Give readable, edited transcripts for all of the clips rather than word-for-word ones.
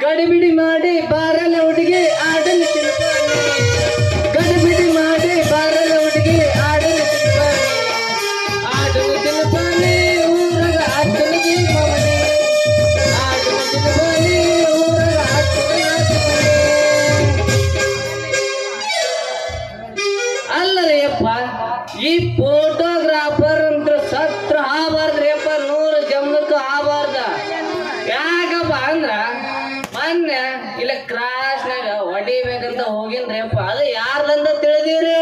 ಗಡಿಬಿಡಿ ಮಾಡಿ ಬಾರಲ್ಲ ಹುಡುಗಿ ಆಡಲು ತಿಳ್ಕೊಳ್ಳಿ ಗಡಿಬಿಡಿ ಮಾಡಿ ಬಾರಲ್ಲ ಹುಡುಗಿ ಆಡಲು ತಿಳ್ಕೊಳ್ಳಿ ಊರಾಗ ಅಚ್ಚನಿಗೆ ಮಮನೆ ಆಡಲು ತಿಳ್ಕೊಳ್ಳಿ ಊರಾಗ ಅಚ್ಚನಿಗೆ ಅಲ್ಲರಿಯಪ್ಪ ಈ ಫೋಟೋಗ್ರಾಫರ್ ಅಂತ ಸತ್ರ ಆಗಬಾರ್ದ್ರಿ ಅಪ್ಪ 100 ಜನ್ಮಕ್ಕೂ ಆಗಬಾರ್ದ ಯಾಕಪ್ಪ ಅಂದ್ರ ಮೊನ್ನೆ ಇಲ್ಲ ಕ್ರಾಸ್ನಾಗ ಹೊಡಿಬೇಕಂತ ಹೋಗಿನ್ರಿ ಅಪ್ಪ ಅದು ಯಾರ್ದಂತ ತಿಳಿದೀವ್ರಿ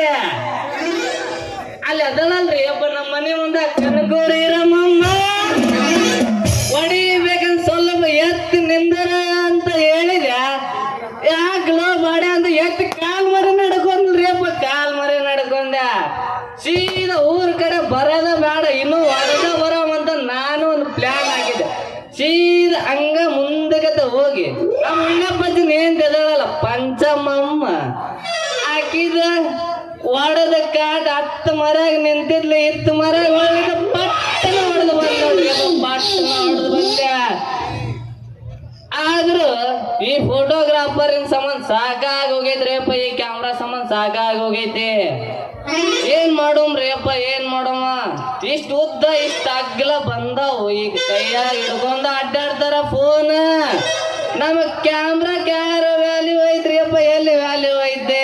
ಅಲ್ಲಿ ಅದಲ್ಲಲ್ರಿ ಅಪ್ಪ ನಮ್ಮ ಮನೆ ಮುಂದೆ ಕನಕೂರಿ ರಮಮ್ಮ ಹೊಡಿಬೇಕಂತ ಸ್ವಲ್ಪ ಎತ್ತಿ ನಿಂದರ ಅಂತ ಹೇಳಿದೆ ಯಾಕಲೋ ಮಾಡಿ ಅಂತ ಎತ್ತಿ ಕಾಲ್ ಮರಿ ನಡ್ಕೊಂಡ್ರಿ ಅಪ್ಪ ಕಾಲ್ ಮರಿ ನಡ್ಕೊಂಡ ಸೀದಾ ಊರ್ ಕಡೆ ಬರೋದ ಬೇಡ ಇನ್ನು ಹೊಡೆದ ಬರೋವಂತ ನಾನು ಒಂದು ಪ್ಲಾನ್ ಹಾಕಿದ್ದೆ ಸೀದಾ ಹಂಗ ಮುಂದಗತ ಹೋಗಿ ನಮ್ಮ ಅಣ್ಣಪ್ಪಜ್ಜನ ಏನ್ ತಿಳಲ್ಲ ಪಂಚಮಮ್ಮ ಹಾಕಿದ ಹೊಡೆದ ಕಾಟ 10 ಮರಾಗ ನಿಂತಿದ್ಲು 10 ಮರಾಗ ಹೊಡೆದ ಪಟ್ಟನ ಹೊಡೆದು ಪಟ್ಟನ ಹೊಡೆದು ಬಂದೆ ಆದ್ರೂ ಈ ಫೋಟೋಗ್ರಾಫರಿನ ಸಂಬಂಧ ಸಾಕಾಗಿ ಹೋಗೈತ್ರಿ ಅಪ್ಪ ಈ ಕ್ಯಾಮ್ರಾ ಸಂಬಂಧ ಸಾಕಾಗಿ ಹೋಗೈತಿ ಏನ್ ಮಾಡೋಮ್ರಿ ಅಪ್ಪ ಏನ್ ಮಾಡೋಮ ಇಷ್ಟ ಉದ್ದ ಇಷ್ಟ ಅಗ್ಲ ಬಂದಾವು ಈಗ ಕೈಯಾಗ ಹಿಡ್ಕೊಂಡ ಅಡ್ಡಾಡ್ತಾರ ಫೋನ್ ನಮ ಕ್ಯಾಮ್ರಾಕ್ ಯಾರು ವ್ಯಾಲ್ಯೂ ಐತ್ರಿ ಅಪ್ಪ ಎಲ್ಲಿ ವ್ಯಾಲ್ಯೂ ಐತೆ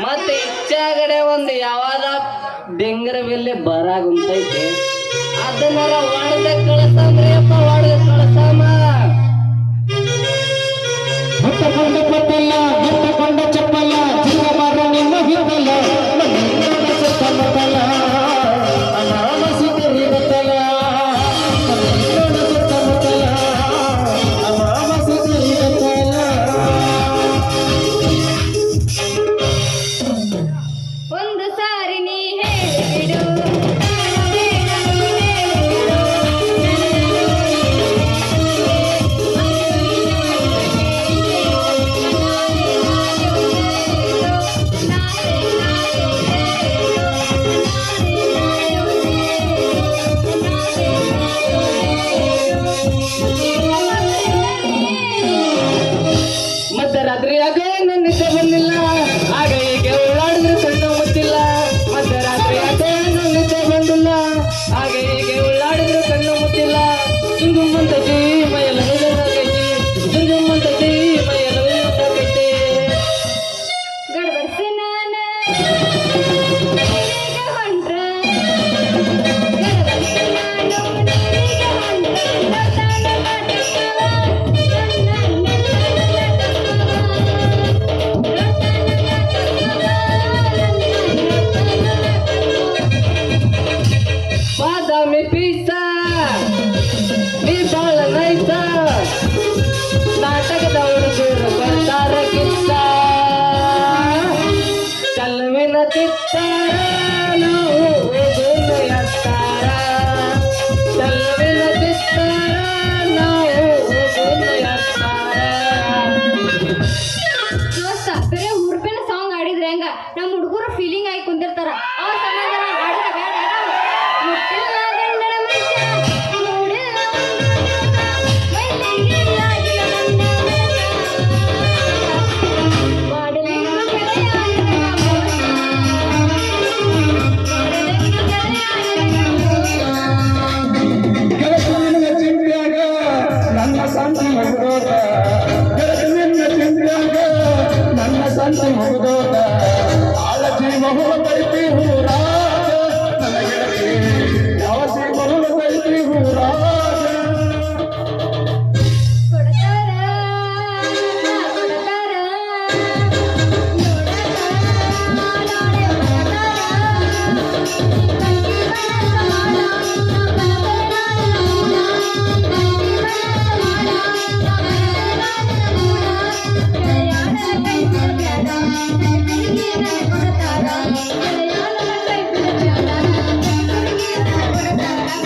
ಮತ್ತೆ ಇಚ್ಚಾಗಡೆ ಒಂದು ಯಾವ್ದ ಡೆಂಗರ ಬೆಲೆ ಬರಾಗುಂತೈತಿ ಅದನ್ನಾರ ಹೊಡೆದ ಕಳಸಮ್ರಿ ಅಪ್ಪ ಹೊಡೆದ ಕಳಸಮ ಹೊತ್ತಕೊಂಡ ಕೊಟ್ಟಲ್ಲ ಹೊತ್ತಕೊಂಡ ಚಪ್ಪಲ್ಲ ಜೀವ ಮಾರ ನಿನ್ನ ಹಿತ್ತಲ್ಲ ಸುತ್ತಮುತ್ತಲ ಅಮಾವಾಸ್ಯೆ ತಿರುಗುತ್ತಲ ಸುತ್ತಮುತ್ತಲ ಅಮಾವಾಸ್ಯೆ ತಿರುಗುತ್ತಲ ಒಂದು ಸಾರಿ ನೀ ಹೇಳಿಬಿಡು ಮಧ್ಯರಾತ್ರಿಯಾಗ ನನ್ನ ನಿದ್ದೆ ಬಂದಿಲ್ಲ ಆಗ ಹೀಗೆ ಉಳ್ಳಾಡಿದ್ರೆ ಕಣ್ಣು ಮುಚ್ಚಿಲ್ಲ ಮಧ್ಯರಾತ್ರಿಯಾಗ ನನ್ನ ನಿದ್ದೆ ಬಂದಿಲ್ಲ ಆಗ ಹೀಗೆ ಉಳ್ಳಾಡಿದ್ರೆ ಕಣ್ಣು ಮುಚ್ಚಿಲ್ಲ ಸುಂಗುಮ್ಮಂತೈತಿ ಮೈಯೆಲ್ಲ ವಿಜಯವಾಗೈತಿ ಸುಂಗುಮ್ಮಂತೈತಿ ಮೈಯೆಲ್ಲ ವಿಜಯವಾಗೈತಿ ಗಡಬಡಿಸಿ ನಾನು ಹೊಂಟ್ರ ಗಡಬಡಿಸಿ ನಾನು ಬಾದಾಮಿ ಪೀಸ ನೀ ಬಾಳ ನೈಸ ನಾಟಕದ ಹುಡುಗರು ಬರ್ತಾರ ಕಿತ್ತ ಚಲವಿನ ಚಿತ್ತಾರ ನಾವು ಹೋಗುನು ಎತ್ತಾರ ಚಲವಿನ ಚಿತ್ತಾರ ನಾವು ಹೋಗುನು ಎತ್ತಾರ ದೋಸ್ತ ಬೇರೆ ಹುರ್ಪಿನ ಸಾಂಗ್ ಆಡಿದ್ರೆ ಹೆಂಗ ನಮ್ಮ ಹುಡುಗರು ಫೀಲಿಂಗ್ ಆಗಿ ಕುಂದಿರ್ತಾರ ಆ ಸಮಾಧಾನ ಆಡಿದ್ರೆ ಬೇಡ ಮುಟ್ಟಿಲ್ಲ ಗಂಡನ ಮನುಷ್ಯ ನೋಡಿಲ್ಲ ಮೈಲಿಗೆ ಆಗಿಲ್ಲ ನನ್ನ ಮಾಡಲಿಂಗ ಗೆಳತಿನ ಚಿಂತ್ಯಾಗ ನನ್ನ ಸಂತಿ ಮುಗಿದೋದ ಗೆಳತಿನ ಚಿಂತ್ಯಾಗ ನನ್ನ ಸಂತಿ ಮುಗಿದೋದ ಆಳ ಜೀವ ಹುಳತೈತಿ ಹೂರಾಗ ನನ್ನ ಗೆಳತಿ ಯಾವ ಜೀವ ಹುಳತೈತಿ ಹೂರಾಗ ಕೊಡ್ತಾರ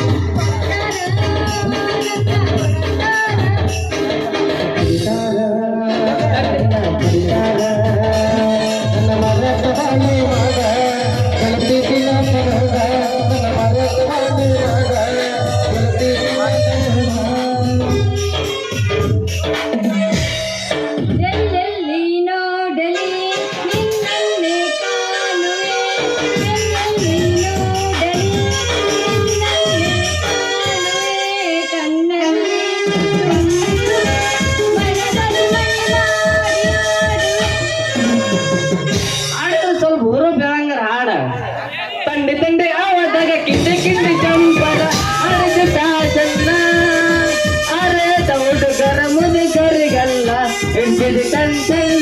ಎಷ್ಟಿದೆ ಟೆನ್ಷನ್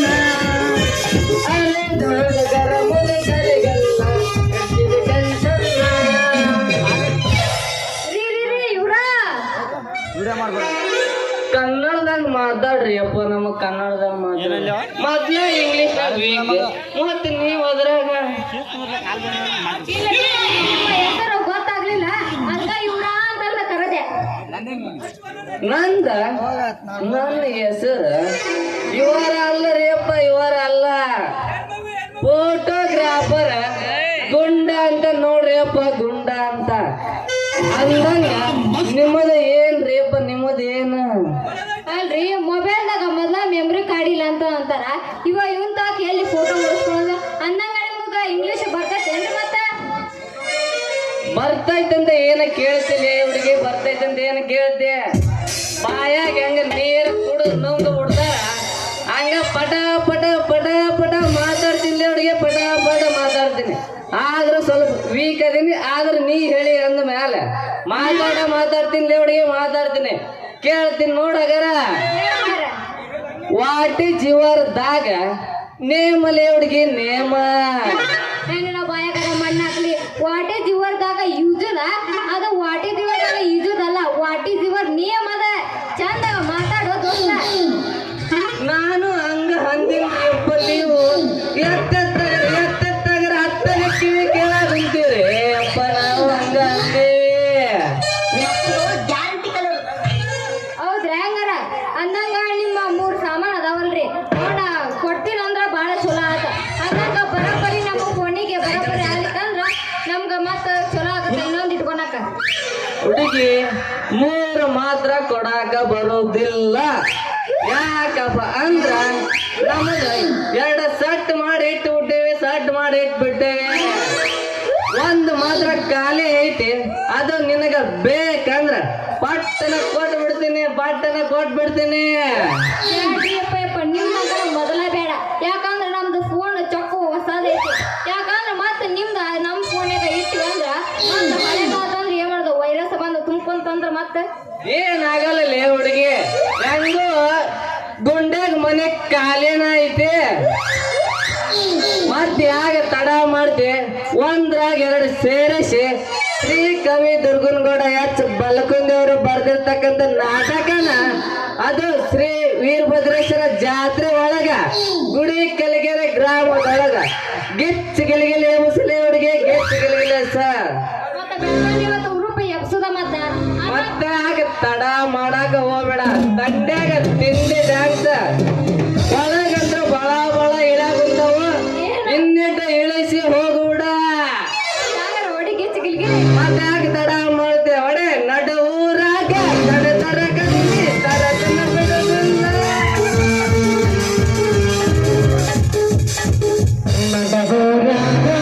ಅರೆ ಹುಡುಗರ ಮುದುಕರಿಗೆಲ್ಲ ಎಷ್ಟಿದೆ ಟೆನ್ಷನ್ ಇವ್ರ ಕನ್ನಡದಾಗ ಮಾತಾಡ್ರಿ ಅಪ್ಪ ನಮ್ಮ ಕನ್ನಡದಾಗ ಮಾತಾಡ್ರಿ ಮೊದ್ಲ ಇಂಗ್ಲಿಷ್ ಮತ್ತೆ ನೀವ್ ಅದ್ರಾಗ ನಿಮ್ಮ ಹೆಸರು ಗೊತ್ತಾಗ್ಲಿಲ್ಲ ಅದ್ಕ ಇವ್ರ ಅಂತೆಲ್ಲ ಕರೆದೆ ನನ್ನ ಹೆಸರು ಇವರ ಅಲ್ಲ ರೀ ಅಪ್ಪ ಇವರ ಅಲ್ಲ ಫೋಟೋಗ್ರಾಫರ್ ಗುಂಡ ಅಂತ ನೋಡ್ರಿ ಅಪ್ಪ ಗುಂಡ ಅಂತ ಅಂದಂಗ ನಿಮ್ಮದ ಏನ್ರಿ ಅಪ್ಪ ನಿಮ್ಮದ ಏನು ಅಲ್ರಿ ಮೊಬೈಲ್ದಾಗ ಮೊದ್ಲ ಮೆಮ್ರಿ ಕಾರ್ಡ್ ಇಲ್ಲ ಅಂತ ಅಂತಾರ ಇವನ್ ತಾಕ ಎಲ್ಲಿ ಫೋಟೋ ಹೊಡ್ಸ್ಕೊಳ್ಳೋದು ಅಂದಂಗ ನಿಮ್ಗ ಇಂಗ್ಲಿಷ್ ಬರ್ತೈತೇನ್ರಿ ಮತ್ತೆ ಬರ್ತೈತಂತ ಏನ ಕೇಳ್ತೀನಿ ಹುಡುಗಿ ಬರ್ತೈತಂತ ಏನ ಕೇಳ್ತಿ ಬಾಯಾಗ ಹೆಂಗ ನೀರು ಕುಡಿದು ನುಂಗ ಬಿಡ್ತಾರ ಹಂಗ ಪಟ ಪಟ ಪಟ ಪಟ ಮಾತಾಡ್ತೀನಿ ಹುಡುಗಿ ಪಟ ಪಟ ಮಾತಾಡ್ತೀನಿ ಆದ್ರೂ ಸ್ವಲ್ಪ ವೀಕ್ ಅದೀನಿ ಆದ್ರೆ ನೀ ಹೇಳಿ ಅಂದ ಮೇಲೆ ಮಾತಾಡ್ತೀನಿ ಹುಡುಗಿ ಮಾತಾಡ್ತೀನಿ ಕೇಳ್ತೀನಿ ನೋಡಗರ ವಾಟ್ ಇಸ್ ಯುವರ್ ದಾಗ ನೇಮ ಹುಡುಗಿ ನೇಮ ನನ್ನ ಬಾಯಾಗ ಮಣ್ಣ ಹಾಕ್ಲಿ ವಾಟ್ ಇಸ್ ಯುವರ್ದಾಗ ಯೂಜದ ಅದು ವಾಟ್ ಇಸ್ ಯುವರ್ದಾಗ ಯೂಜದಲ್ಲ ವಾಟ್ ಇಸ್ ಯುವರ್ ನಿಯಮ ಅದ ಚಂದ ಮಾತಾಡೋ ದೋಸ್ತ ನಾನು ಹಂಗ ಅಂದಿನ ಅಪ್ಪ ನೀವು ಎತ್ತಗರ ಹತ್ತನೇ ಕಿವಿ ಕೇಳಾಕಂತೀರಿ ಅಪ್ಪ ನಾವು ಹಂಗ ಹೌದ್ರಿ ಹೆಂಗಾರ ಅಂದಂಗ ನಿಮ್ಮ 3 ಸಾಮಾನ್ ಅದಾವಲ್ರಿ ನೋಡ ಕೊಡ್ತೀನಿ ಅಂದ್ರ ಬಾಳ ಚಲೋ ಆತ ಅಂದಂಗ ಬರೋಬ್ಬರಿ ನಮ್ಮ ಫೋನಿಗೆ ಬರೋಬ್ಬರಿ ಆಗ್ಲಿಕ್ಕಂದ್ರ ನಮ್ಗ ಮತ್ತ ಚಲೋ ಆಗತ್ತೆ ಇನ್ನೊಂದ್ ಇಟ್ಕೊಳಕ ಹುಡುಗಿ 3 ಮಾತ್ರ ಕೊಡಾಕ ಬರೋದಿಲ್ಲ ಯಾಕಪ್ಪ ಅಂದ್ರ ನಮಗ 2 ಸೆಟ್ ಮಾಡಿ ಇಟ್ಬಿಟ್ಟೇವಿ ಸೆಟ್ ಮಾಡಿ ಇಟ್ಬಿಟ್ಟೇವಿ ಒಂದು ಮಾತ್ರ ಖಾಲಿ ಐತಿ ಅದು ನಿನಗ ಬೇಕಂದ್ರ ಪಟ್ಟನ ಕೊಟ್ಬಿಡ್ತೀನಿ ಯಪ್ಪ ನಿಮ್ದಂಗ ಮೊದಲ ಬೇಡ ಯಾಕಂದ್ರ ನಮ್ದು ಫೋನ್ ಚಕ್ಕು ಹೊಸದೈತಿ ಯಾಕಂದ್ರ ಮತ್ತ ನಿಮ್ದ ನಮ್ ಫೋನ್ಯಾಗ ಇಟ್ಟಿವಿ ಅಂದ್ರ ಮತ್ತ ಹಳೆದಾದಂದ್ರ ಏನ್ ಮಾಡ್ದ ವೈರಸ್ ಬಂದು ತುಂಬ್ಕೊಂತಂದ್ರ ಮತ್ತ ಏನಾಗಲ್ಲ ಹುಡುಗಿ ಹೆಂಗು ಗುಂಡ್ಯಾಗ ಮನೆ ಖಾಲಿನ ಐತಿ ಮತ್ತೆ ಯಾಗ ತಡ ಮಾಡ್ತಿ ಒಂದ್ರಾಗ 2 ಸೇರಿಸಿ ಶ್ರೀ ಕವಿ ದುರ್ಗನಗೌಡ ಎಚ್ ಬಲಕುಂದೇವರು ಬರ್ದಿರ್ತಕ್ಕಂಥ ನಾಟಕನ ಅದು ಶ್ರೀ ವೀರಭದ್ರೇಶ್ವರ ಜಾತ್ರೆ ಒಳಗ ಗುಡಿ ಕಲಿಗೆರೆ ಗ್ರಾಮದೊಳಗ ಗಿಚ್ಚ ಗಿಲಿಗಿಲಿ ಮುಸಲಿ ಹುಡುಗಿ ಗಿಚ್ಚ ಗಿಲಿಗಿಲಿ ಸರ್ ಮತ್ತ ಬೆಳಗಾವಿ ಇವತ್ತು ಉರುಪ ಎಬ್ಸುದ ಮತ್ತೆ ಆಗ ತಡ ಮಾಡಾಕ ಹೋಗ್ಬೇಡ ತಂಡ್ಯಾಗ ತಿಂಡಿ ಡ್ಯಾನ್ಸ್ ಒಳಗಂದ್ರ ಬಳ ಇಳಾಗುಂತಾವು ಇನ್ನಿಟ್ಟು ಇಳಿಸಿ ಹೋಗ್ಬಿಡ ಹೊಡಿ ಗಿಚ್ಚ ಗಿಲ್ಗಿ ಮತ್ತೆ ಆಗ ತಡ ಮಾಡ್ತೇವೆ ಹೊಡೆ ನಡು ಊರಾಗ ತರ ಕಡಿಮೆ ತರತನ ಬಿಡುದಿಲ್ಲ ನಡಗೋರಾಗ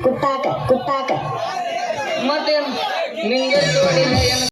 ಕುಟ್ಟಾಕ